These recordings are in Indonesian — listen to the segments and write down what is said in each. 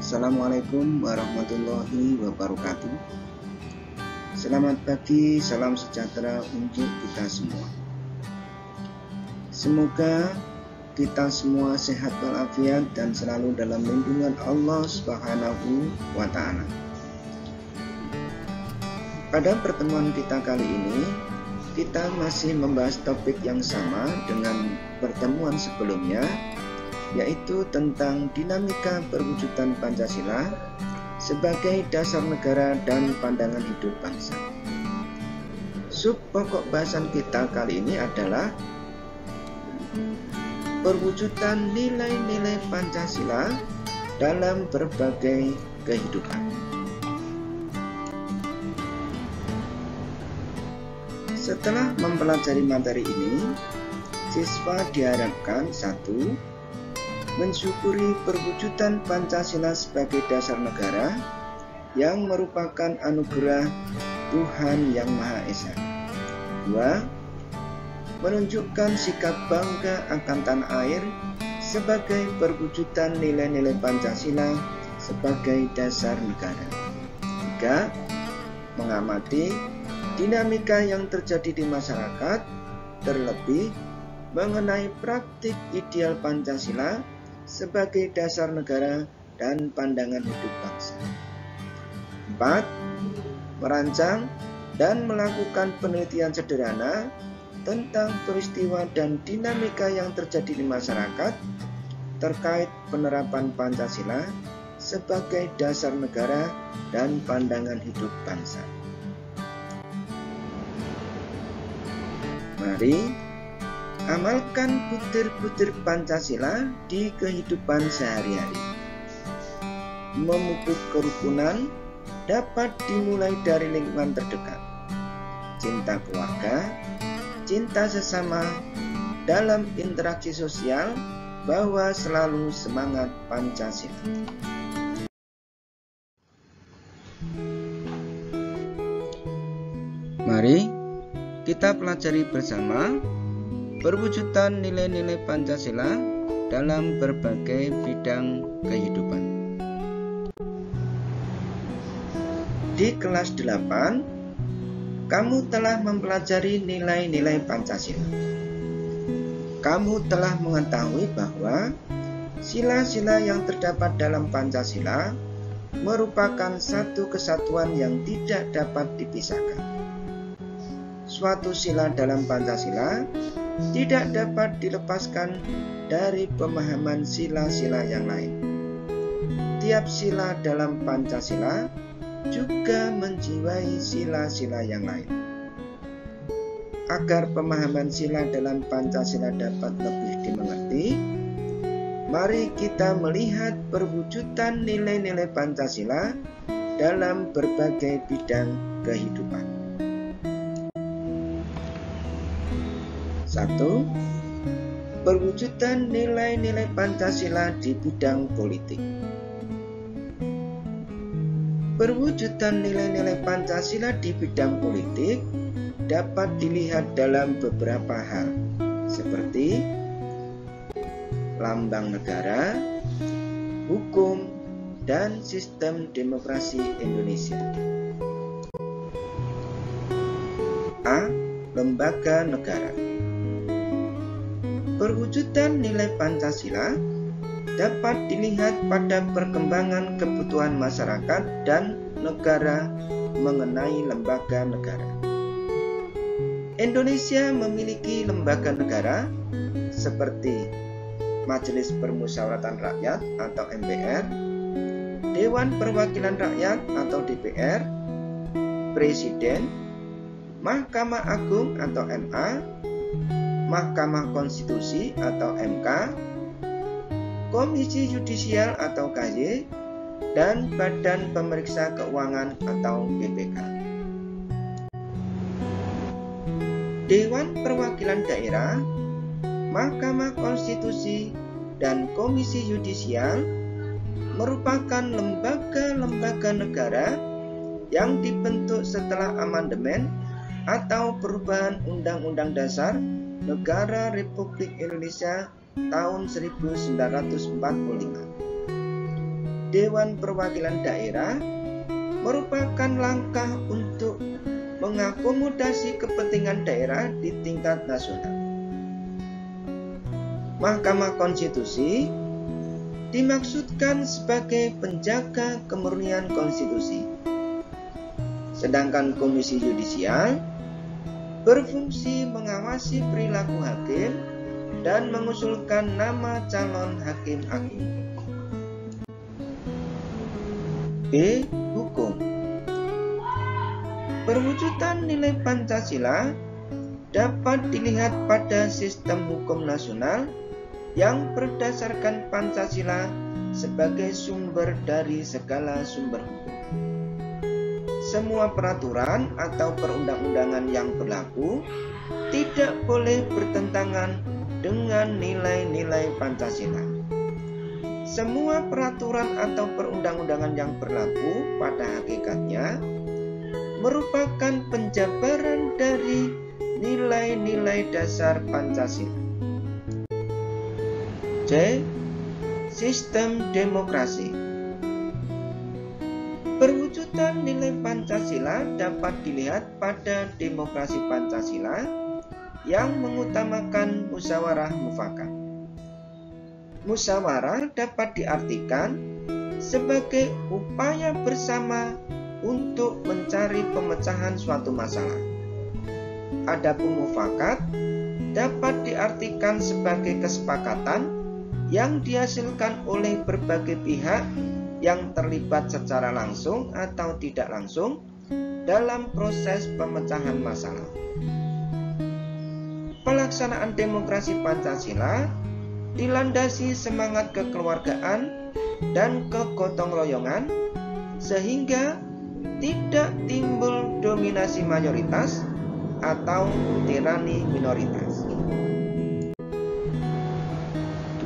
Assalamualaikum warahmatullahi wabarakatuh. Selamat pagi, salam sejahtera untuk kita semua. Semoga kita semua sehat walafiat dan selalu dalam lindungan Allah Subhanahu wa Ta'ala. Pada pertemuan kita kali ini, kita masih membahas topik yang sama dengan pertemuan sebelumnya, yaitu tentang dinamika perwujudan Pancasila sebagai dasar negara dan pandangan hidup bangsa. Sub pokok bahasan kita kali ini adalah perwujudan nilai-nilai Pancasila dalam berbagai kehidupan. Setelah mempelajari materi ini, siswa diharapkan 1. Mensyukuri perwujudan Pancasila sebagai dasar negara yang merupakan anugerah Tuhan Yang Maha Esa. 2. Menunjukkan sikap bangga akan tanah air sebagai perwujudan nilai-nilai Pancasila sebagai dasar negara. 3. Mengamati dinamika yang terjadi di masyarakat, terlebih mengenai praktik ideal Pancasila sebagai dasar negara dan pandangan hidup bangsa. 4. Merancang dan melakukan penelitian sederhana tentang peristiwa dan dinamika yang terjadi di masyarakat terkait penerapan Pancasila sebagai dasar negara dan pandangan hidup bangsa. Mari amalkan butir-butir Pancasila di kehidupan sehari-hari. Memupuk kerukunan dapat dimulai dari lingkungan terdekat. Cinta keluarga, cinta sesama, dalam interaksi sosial, bahwa selalu semangat Pancasila. Mari kita pelajari bersama perwujudan nilai-nilai Pancasila dalam berbagai bidang kehidupan. Di kelas 8, kamu telah mempelajari nilai-nilai Pancasila. Kamu telah mengetahui bahwa sila-sila yang terdapat dalam Pancasila merupakan satu kesatuan yang tidak dapat dipisahkan. Suatu sila dalam Pancasila tidak dapat dilepaskan dari pemahaman sila-sila yang lain. Tiap sila dalam Pancasila juga menjiwai sila-sila yang lain. Agar pemahaman sila dalam Pancasila dapat lebih dimengerti, mari kita melihat perwujudan nilai-nilai Pancasila dalam berbagai bidang kehidupan. 1. Perwujudan nilai-nilai Pancasila di bidang politik. Perwujudan nilai-nilai Pancasila di bidang politik dapat dilihat dalam beberapa hal, seperti lambang negara, hukum, dan sistem demokrasi Indonesia. A. Lembaga negara. Perwujudan nilai Pancasila dapat dilihat pada perkembangan kebutuhan masyarakat dan negara mengenai lembaga negara. Indonesia memiliki lembaga negara seperti Majelis Permusyawaratan Rakyat atau MPR, Dewan Perwakilan Rakyat atau DPR, Presiden, Mahkamah Agung atau MA, Mahkamah Konstitusi atau MK, Komisi Yudisial atau KY, dan Badan Pemeriksa Keuangan atau BPK. Dewan Perwakilan Daerah, Mahkamah Konstitusi, dan Komisi Yudisial merupakan lembaga-lembaga negara yang dibentuk setelah amandemen atau perubahan Undang-Undang Dasar Negara Republik Indonesia tahun 1945. Dewan Perwakilan Daerah merupakan langkah untuk mengakomodasi kepentingan daerah di tingkat nasional. Mahkamah Konstitusi dimaksudkan sebagai penjaga kemurnian konstitusi, sedangkan Komisi Yudisial berfungsi mengawasi perilaku hakim dan mengusulkan nama calon hakim-hakim. B. Hukum. Perwujudan nilai Pancasila dapat dilihat pada sistem hukum nasional yang berdasarkan Pancasila sebagai sumber dari segala sumber hukum. Semua peraturan atau perundang-undangan yang berlaku tidak boleh bertentangan dengan nilai-nilai Pancasila. Semua peraturan atau perundang-undangan yang berlaku pada hakikatnya merupakan penjabaran dari nilai-nilai dasar Pancasila. C. Sistem demokrasi. Perwujudan nilai Pancasila dapat dilihat pada demokrasi Pancasila yang mengutamakan musyawarah mufakat. Musyawarah dapat diartikan sebagai upaya bersama untuk mencari pemecahan suatu masalah. Adapun mufakat dapat diartikan sebagai kesepakatan yang dihasilkan oleh berbagai pihak yang terlibat secara langsung atau tidak langsung dalam proses pemecahan masalah. Pelaksanaan demokrasi Pancasila dilandasi semangat kekeluargaan dan kegotong royongan sehingga tidak timbul dominasi mayoritas atau tirani minoritas.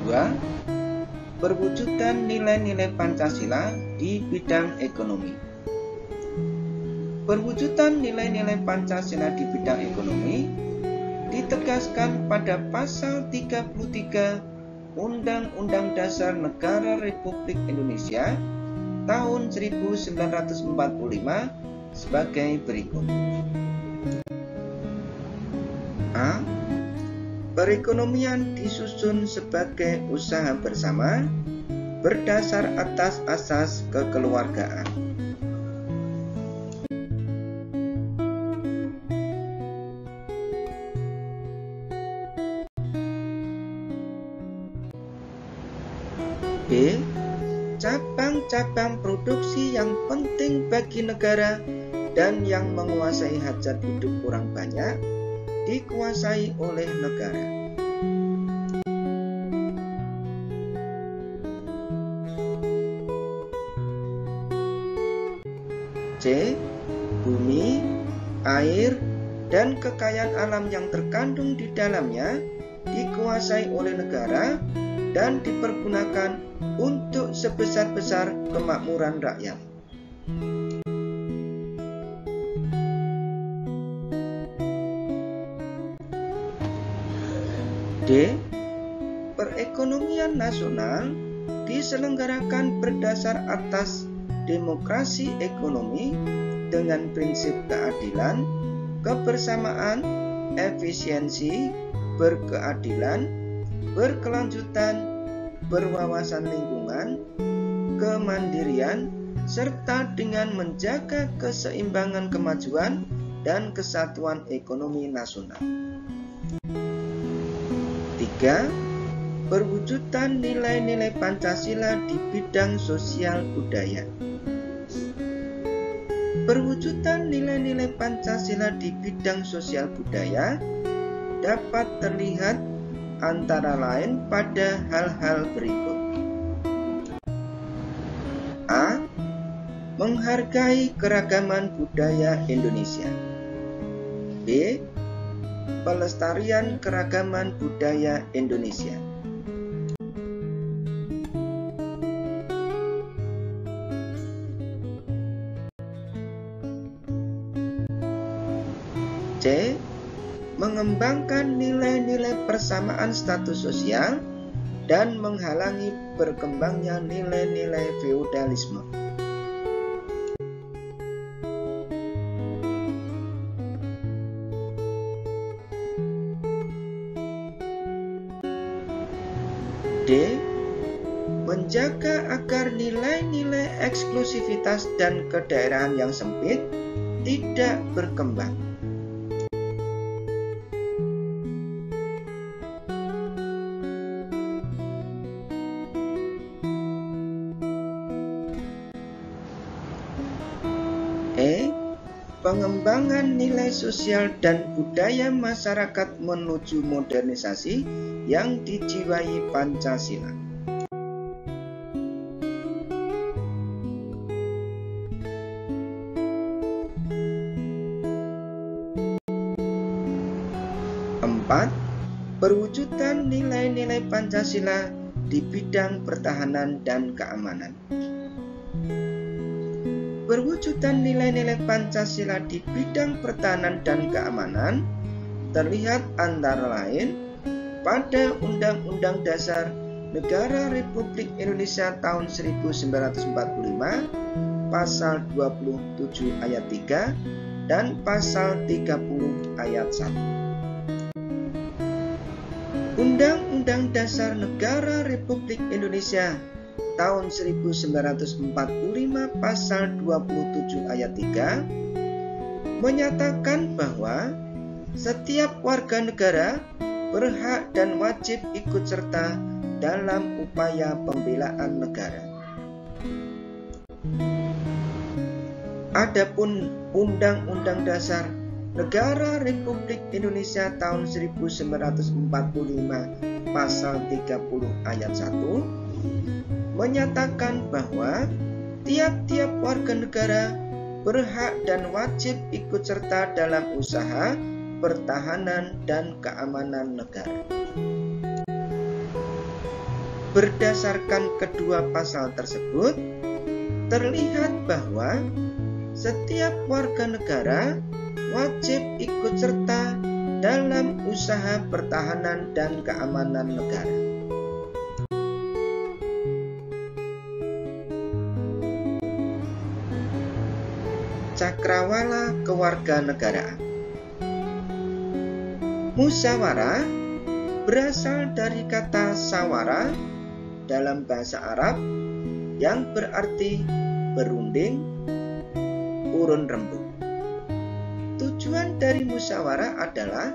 2. Perwujudan nilai-nilai Pancasila di bidang ekonomi. Perwujudan nilai-nilai Pancasila di bidang ekonomi ditegaskan pada pasal 33 Undang-Undang Dasar Negara Republik Indonesia tahun 1945 sebagai berikut. A. Perekonomian disusun sebagai usaha bersama berdasar atas asas kekeluargaan. B. Cabang-cabang produksi yang penting bagi negara dan yang menguasai hajat hidup orang banyak dikuasai oleh negara. C. Bumi, air, dan kekayaan alam yang terkandung di dalamnya dikuasai oleh negara dan dipergunakan untuk sebesar-besar kemakmuran rakyat. D. Perekonomian nasional diselenggarakan berdasar atas demokrasi ekonomi dengan prinsip keadilan, kebersamaan, efisiensi, berkeadilan, berkelanjutan, berwawasan lingkungan, kemandirian, serta dengan menjaga keseimbangan kemajuan dan kesatuan ekonomi nasional. 3. Perwujudan nilai-nilai Pancasila di bidang sosial budaya. Perwujudan nilai-nilai Pancasila di bidang sosial budaya dapat terlihat antara lain pada hal-hal berikut. A. Menghargai keragaman budaya Indonesia. B. Pelestarian keragaman budaya Indonesia. C. Mengembangkan nilai-nilai persamaan status sosial dan menghalangi berkembangnya nilai-nilai feodalisme. D. Menjaga agar nilai-nilai eksklusivitas dan kedaerahan yang sempit tidak berkembang. E. Pengembangan nilai sosial dan budaya masyarakat menuju modernisasi yang dijiwai Pancasila. Empat, perwujudan nilai-nilai Pancasila di bidang pertahanan dan keamanan. Perwujudan nilai-nilai Pancasila di bidang pertahanan dan keamanan terlihat antara lain pada Undang-Undang Dasar Negara Republik Indonesia tahun 1945, pasal 27 ayat 3 dan pasal 30 ayat 1. Undang-Undang Dasar Negara Republik Indonesia tahun 1945 pasal 27 ayat 3 menyatakan bahwa setiap warga negara berhak dan wajib ikut serta dalam upaya pembelaan negara. Adapun Undang-Undang Dasar Negara Republik Indonesia tahun 1945 pasal 30 ayat 1 menyatakan bahwa tiap-tiap warga negara berhak dan wajib ikut serta dalam usaha pertahanan dan keamanan negara. Berdasarkan kedua pasal tersebut, terlihat bahwa setiap warga negara wajib ikut serta dalam usaha pertahanan dan keamanan negara. Cakrawala kewarganegaraan. Musyawarah berasal dari kata sawara dalam bahasa Arab yang berarti berunding, urun rembuk. Tujuan dari musyawarah adalah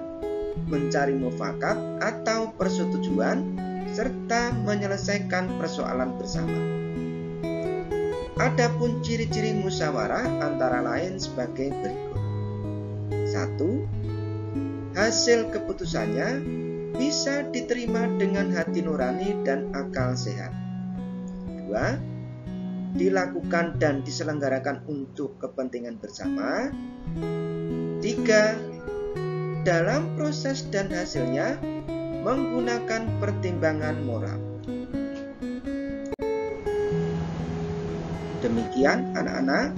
mencari mufakat atau persetujuan serta menyelesaikan persoalan bersama. Adapun ciri-ciri musyawarah antara lain sebagai berikut. 1. Hasil keputusannya bisa diterima dengan hati nurani dan akal sehat. 2. Dilakukan dan diselenggarakan untuk kepentingan bersama. 3. Dalam proses dan hasilnya menggunakan pertimbangan moral. Demikian anak-anak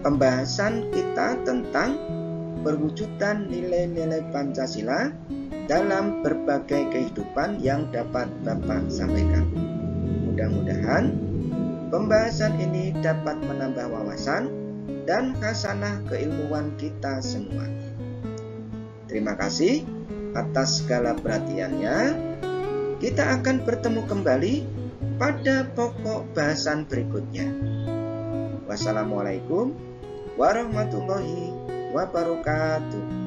pembahasan kita tentang perwujudan nilai-nilai Pancasila dalam berbagai kehidupan yang dapat Bapak sampaikan. Mudah-mudahan pembahasan ini dapat menambah wawasan dan khasanah keilmuan kita semua. Terima kasih atas segala perhatiannya. Kita akan bertemu kembali pada pokok bahasan berikutnya. Wassalamualaikum warahmatullahi wabarakatuh.